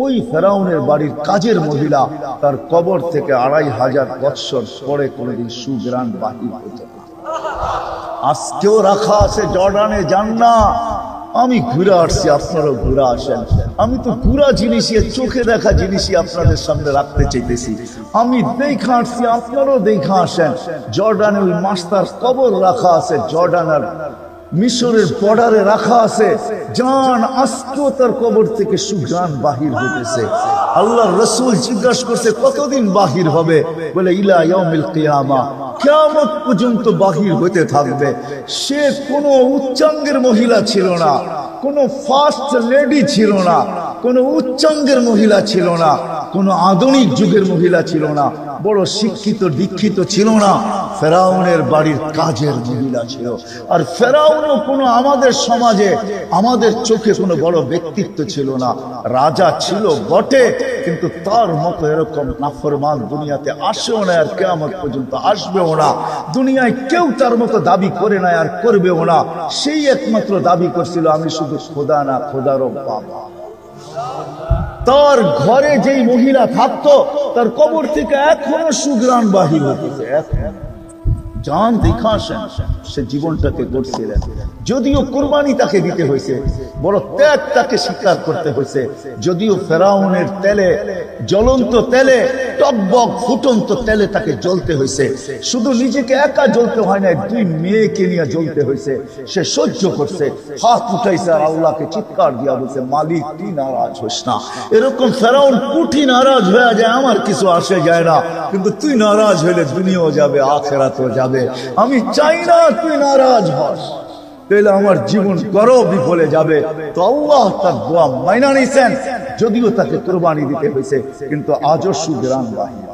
ওই ফেরাউনের বাড়ির কাজের মহিলা তার কবর থেকে 2500 বৎসর পরে কোনোদিন সুগ্রাণ বাহির হতো না। আজকেও রাখা আছে, জর্ডানে যান না। আমি ঘুরে আসছি, আপনারাও ঘুরে আসেন। আমি তো পুরা জিনিসই, চোখে দেখা জিনিসই আপনাদের সামনে রাখতে চাইতেছি। আমি দেখা আসছি, আপনারাও দেখা আসেন। জর্ডানে ওই মাস্টার কবর রাখা আছে, জর্ডানের মিশরের বর্ডারে রাখা আছে। জান আজকেও তার কবর থেকে সুঘ্রাণ বাহির হতেছে। আল্লাহর রাসূল জিজ্ঞাসা করছে কতদিন বাহির হবে? বলে ইলা ইয়াউমিল কিয়ামা, কিয়ামত পর্যন্ত বাহির হতে থাকবে। সে কোনো উচ্চাঙ্গের মহিলা ছিল না, কোনো ফার্স্ট লেডি ছিল না, কোনো উচ্চাঙ্গের মহিলা ছিল না, কোনো আধুনিক যুগের মহিলা ছিল না, বড় শিক্ষিত দীক্ষিত ছিল না। ফেরাউনের বাড়ির কাজের মহিলা ছিল। আর ফেরাউনও কোনো আমাদের সমাজে, আমাদের চোখে কোনো বড় ব্যক্তিত্ব ছিল না। রাজা ছিল বটে, কিন্তু তার মতো এরকম নাফরমান দুনিয়াতে আসেও না, আর কিয়ামত পর্যন্ত আসবেও না। দুনিয়ায় কেউ তার মতো দাবি করে না, আর করবেও না। সেই একমাত্র দাবি করছিল আমি শুধু খোদা না, খোদারও বাবা। তার ঘরে যেই মহিলা থাকতো, তার কবর থেকে এখনো সুঘ্রাণ বাহির হতেছে। এখন জান দেখা আসেন, সে জীবনটাকে গড়ছিলেন। যদিও কুরবানি তাকে দিতে হয়েছে, বড় ত্যাগ তাকে স্বীকার করতে হয়েছে। যদিও ফেরাউনের তেলে, জ্বলন্ত তেলে, টকবক ফুটন্ত তেলে তাকে জ্বলতে হয়েছে। শুধু নিজেকে একা জ্বলতে হয় না, 2 মেয়েকে নিয়ে জ্বলতে হয়েছে। সে সহ্য করছে, হাত উঠাইছে আর আল্লাহকে চিৎকার দিয়া বলছে, মালিক তুই নারাজ হোস না। এরকম ফেরাউন কুঠি নারাজ হয়ে যায়, আমার কিছু আসে যায় না, কিন্তু তুই নারাজ হইলে দুনিয়াও যাবে, আখিরাতও যাবে। আমি চাই না তুই নারাজ হস, তাহলে আমার জীবন বড় বিফলে যাবে। তো আল্লাহ তার দোয়া মাইনা নিছেন, যদিও তাকে কুরবানি দিতে হয়েছে, কিন্তু আজও সুঘ্রাণ বাহির।